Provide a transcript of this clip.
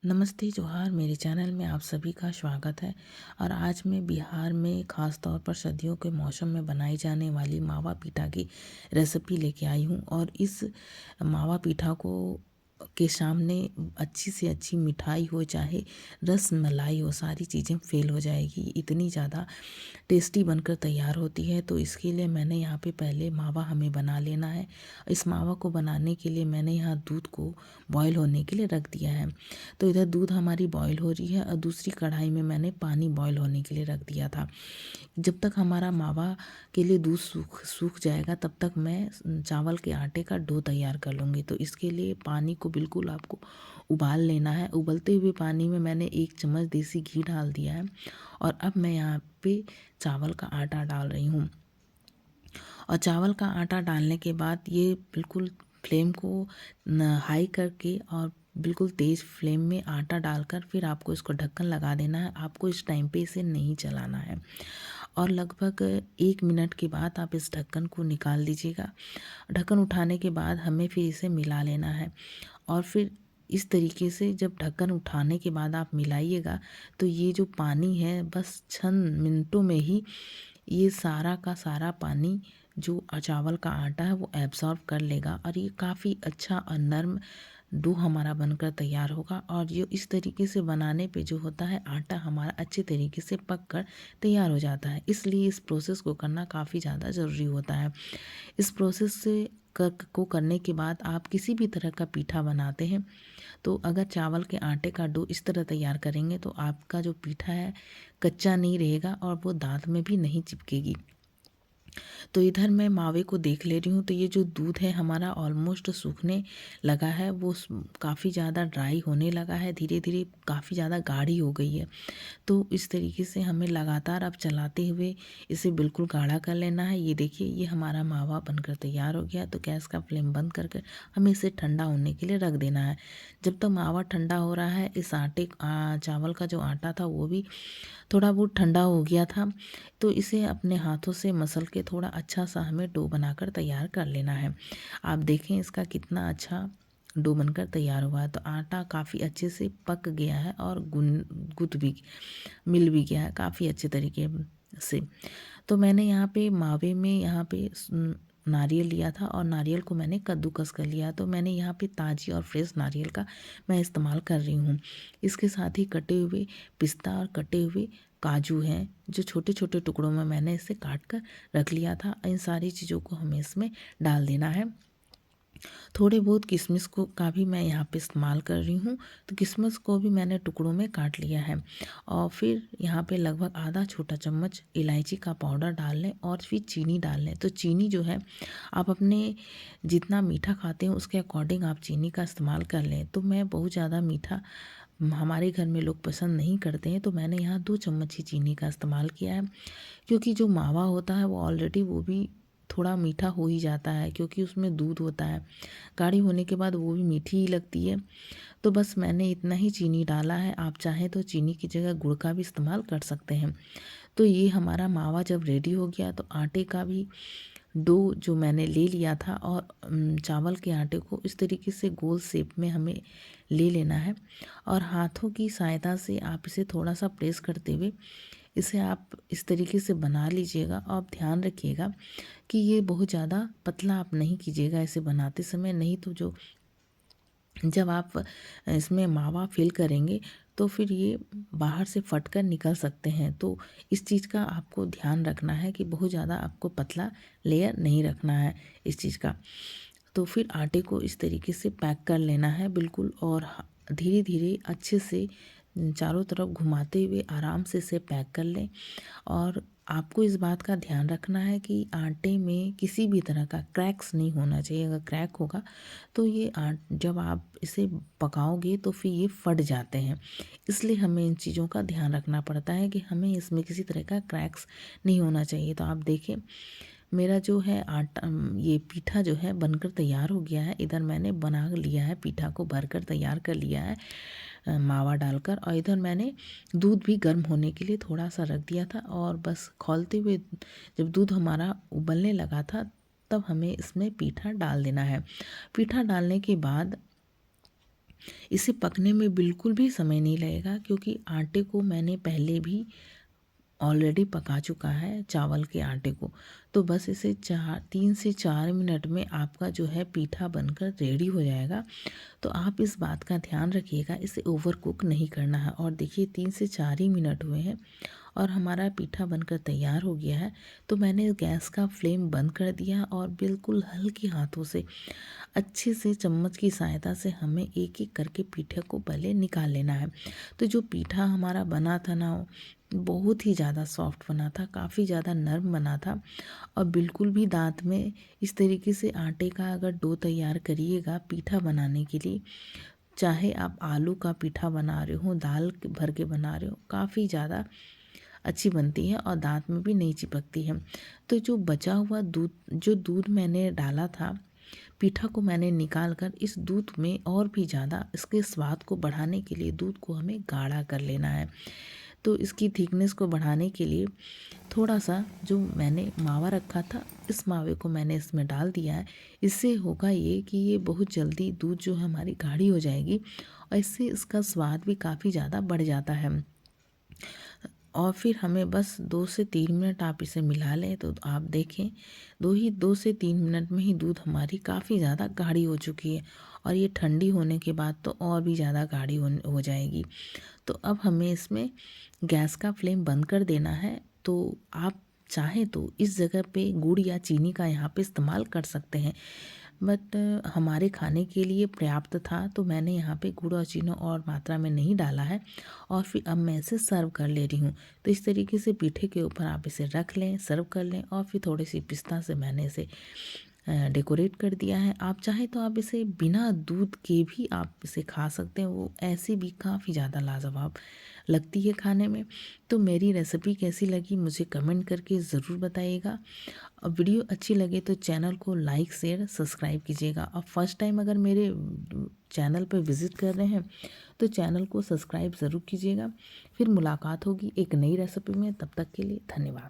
नमस्ते जोहार। मेरे चैनल में आप सभी का स्वागत है। और आज मैं बिहार में ख़ास तौर पर सर्दियों के मौसम में बनाई जाने वाली मावा पीठा की रेसिपी लेके आई हूँ। और इस मावा पीठा को के सामने अच्छी से अच्छी मिठाई हो चाहे रस मलाई हो, सारी चीज़ें फेल हो जाएगी, इतनी ज़्यादा टेस्टी बनकर तैयार होती है। तो इसके लिए मैंने यहाँ पे पहले मावा हमें बना लेना है। इस मावा को बनाने के लिए मैंने यहाँ दूध को बॉईल होने के लिए रख दिया है। तो इधर दूध हमारी बॉईल हो रही है और दूसरी कढ़ाई में मैंने पानी बॉईल होने के लिए रख दिया था। जब तक हमारा मावा के लिए दूध सूख जाएगा तब तक मैं चावल के आटे का डो तैयार कर लूँगी। तो इसके लिए पानी को बिल्कुल आपको उबाल लेना है। उबलते हुए पानी में मैंने 1 चम्मच देसी घी डाल दिया है। और अब मैं यहाँ पे चावल का आटा डाल रही हूँ। और चावल का आटा डालने के बाद ये बिल्कुल फ्लेम को हाई करके और बिल्कुल तेज़ फ्लेम में आटा डालकर फिर आपको इसको ढक्कन लगा देना है। आपको इस टाइम पे इसे नहीं चलाना है। और लगभग 1 मिनट के बाद आप इस ढक्कन को निकाल दीजिएगा। ढक्कन उठाने के बाद हमें फिर इसे मिला लेना है। और फिर इस तरीके से जब ढक्कन उठाने के बाद आप मिलाइएगा तो ये जो पानी है बस चंद मिनटों में ही ये सारा का सारा पानी जो चावल का आटा है वो एब्जॉर्ब कर लेगा। और ये काफ़ी अच्छा और नर्म डो हमारा बनकर तैयार होगा। और ये इस तरीके से बनाने पे जो होता है आटा हमारा अच्छे तरीके से पक कर तैयार हो जाता है। इसलिए इस प्रोसेस को करना काफ़ी ज़्यादा ज़रूरी होता है। इस प्रोसेस से को करने के बाद आप किसी भी तरह का पीठा बनाते हैं तो अगर चावल के आटे का डो इस तरह तैयार करेंगे तो आपका जो पीठा है कच्चा नहीं रहेगा और वो दांत में भी नहीं चिपकेगी। तो इधर मैं मावे को देख ले रही हूँ तो ये जो दूध है हमारा ऑलमोस्ट सूखने लगा है, वो काफ़ी ज़्यादा ड्राई होने लगा है, धीरे धीरे काफ़ी ज़्यादा गाढ़ी हो गई है। तो इस तरीके से हमें लगातार अब चलाते हुए इसे बिल्कुल गाढ़ा कर लेना है। ये देखिए ये हमारा मावा बनकर तैयार हो गया। तो गैस का फ्लेम बंद करके हमें इसे ठंडा होने के लिए रख देना है। जब तक मावा ठंडा हो रहा है इस चावल का जो आटा था वो भी थोड़ा बहुत ठंडा हो गया था। तो इसे अपने हाथों से मसल के थोड़ा अच्छा सा हमें डो बनाकर तैयार कर लेना है। आप देखें इसका कितना अच्छा डो बनकर तैयार हुआ है। तो आटा काफ़ी अच्छे से पक गया है और गुद भी मिल भी गया है काफ़ी अच्छे तरीके से। तो मैंने यहाँ पे मावे में यहाँ पे नारियल लिया था और नारियल को मैंने कद्दूकस कर लिया। तो मैंने यहाँ पे ताज़ी और फ्रेश नारियल का मैं इस्तेमाल कर रही हूँ। इसके साथ ही कटे हुए पिस्ता और कटे हुए काजू हैं जो छोटे छोटे टुकड़ों में मैंने इसे काट कर रख लिया था। इन सारी चीज़ों को हमें इसमें डाल देना है। थोड़े बहुत किशमिश को का भी मैं यहाँ पे इस्तेमाल कर रही हूँ। तो किशमिश को भी मैंने टुकड़ों में काट लिया है। और फिर यहाँ पे लगभग आधा छोटा चम्मच इलायची का पाउडर डाल लें और फिर चीनी डाल लें। तो चीनी जो है आप अपने जितना मीठा खाते हैं उसके अकॉर्डिंग आप चीनी का इस्तेमाल कर लें। तो मैं बहुत ज़्यादा मीठा हमारे घर में लोग पसंद नहीं करते हैं तो मैंने यहाँ 2 चम्मच ही चीनी का इस्तेमाल किया है। क्योंकि जो मावा होता है वो ऑलरेडी वो भी थोड़ा मीठा हो ही जाता है क्योंकि उसमें दूध होता है। गाढ़ी होने के बाद वो भी मीठी ही लगती है। तो बस मैंने इतना ही चीनी डाला है। आप चाहें तो चीनी की जगह गुड़ का भी इस्तेमाल कर सकते हैं। तो ये हमारा मावा जब रेडी हो गया तो आटे का भी डो जो मैंने ले लिया था और चावल के आटे को इस तरीके से गोल शेप में हमें ले लेना है। और हाथों की सहायता से आप इसे थोड़ा सा प्रेस करते हुए इसे आप इस तरीके से बना लीजिएगा। और ध्यान रखिएगा कि ये बहुत ज़्यादा पतला आप नहीं कीजिएगा इसे बनाते समय, नहीं तो जो जब आप इसमें मावा फिल करेंगे तो फिर ये बाहर से फट कर निकल सकते हैं। तो इस चीज़ का आपको ध्यान रखना है कि बहुत ज़्यादा आपको पतला लेयर नहीं रखना है इस चीज़ का। तो फिर आटे को इस तरीके से पैक कर लेना है बिल्कुल। और धीरे धीरे अच्छे से चारों तरफ घुमाते हुए आराम से इसे पैक कर लें। और आपको इस बात का ध्यान रखना है कि आटे में किसी भी तरह का क्रैक्स नहीं होना चाहिए। अगर क्रैक होगा तो ये जब आप इसे पकाओगे तो फिर ये फट जाते हैं। इसलिए हमें इन चीज़ों का ध्यान रखना पड़ता है कि हमें इसमें किसी तरह का क्रैक्स नहीं होना चाहिए। तो आप देखें मेरा जो है आटा ये पीठा जो है बनकर तैयार हो गया है। इधर मैंने बना लिया है, पीठा को भरकर तैयार कर लिया है मावा डालकर। और इधर मैंने दूध भी गर्म होने के लिए थोड़ा सा रख दिया था। और बस खौलते हुए जब दूध हमारा उबलने लगा था तब हमें इसमें पीठा डाल देना है। पीठा डालने के बाद इसे पकने में बिल्कुल भी समय नहीं लगेगा, क्योंकि आटे को मैंने पहले भी ऑलरेडी पका चुका है, चावल के आटे को। तो बस इसे 3 से 4 मिनट में आपका जो है पीठा बनकर रेडी हो जाएगा। तो आप इस बात का ध्यान रखिएगा, इसे ओवर कुक नहीं करना है। और देखिए 3 से 4 ही मिनट हुए हैं और हमारा पीठा बनकर तैयार हो गया है। तो मैंने गैस का फ्लेम बंद कर दिया और बिल्कुल हल्के हाथों से अच्छे से चम्मच की सहायता से हमें एक एक करके पीठे को पहले निकाल लेना है। तो जो पीठा हमारा बना था ना, बहुत ही ज़्यादा सॉफ्ट बना था, काफ़ी ज़्यादा नरम बना था और बिल्कुल भी दांत में इस तरीके से आटे का अगर डो तैयार करिएगा पीठा बनाने के लिए, चाहे आप आलू का पीठा बना रहे हो, दाल भर के बना रहे हो, काफ़ी ज़्यादा अच्छी बनती है और दांत में भी नहीं चिपकती है। तो जो बचा हुआ दूध मैंने डाला था, पीठा को मैंने निकाल कर इस दूध में और भी ज़्यादा इसके स्वाद को बढ़ाने के लिए दूध को हमें गाढ़ा कर लेना है। तो इसकी थिकनेस को बढ़ाने के लिए थोड़ा सा जो मैंने मावा रखा था, इस मावे को मैंने इसमें डाल दिया है। इससे होगा ये कि ये बहुत जल्दी दूध जो है हमारी गाढ़ी हो जाएगी और इससे इसका स्वाद भी काफ़ी ज़्यादा बढ़ जाता है। और फिर हमें बस 2 से 3 मिनट आप इसे मिला लें तो आप देखें 2 से 3 मिनट में ही दूध हमारी काफ़ी ज़्यादा गाढ़ी हो चुकी है और ये ठंडी होने के बाद तो और भी ज़्यादा गाढ़ी हो जाएगी। तो अब हमें इसमें गैस का फ्लेम बंद कर देना है। तो आप चाहें तो इस जगह पे गुड़ या चीनी का यहाँ पे इस्तेमाल कर सकते हैं, बट हमारे खाने के लिए पर्याप्त था तो मैंने यहाँ पे गुड़ और चीनी और मात्रा में नहीं डाला है। और फिर अब मैं इसे सर्व कर ले रही हूँ। तो इस तरीके से पीठे के ऊपर आप इसे रख लें, सर्व कर लें और फिर थोड़ी सी पिस्ता से मैंने इसे डेकोरेट कर दिया है। आप चाहे तो आप इसे बिना दूध के भी आप इसे खा सकते हैं, वो ऐसी भी काफ़ी ज़्यादा लाजवाब लगती है खाने में। तो मेरी रेसिपी कैसी लगी मुझे कमेंट करके ज़रूर बताइएगा और वीडियो अच्छी लगे तो चैनल को लाइक शेयर सब्सक्राइब कीजिएगा। और फर्स्ट टाइम अगर मेरे चैनल पर विज़िट कर रहे हैं तो चैनल को सब्सक्राइब ज़रूर कीजिएगा। फिर मुलाकात होगी एक नई रेसिपी में, तब तक के लिए धन्यवाद।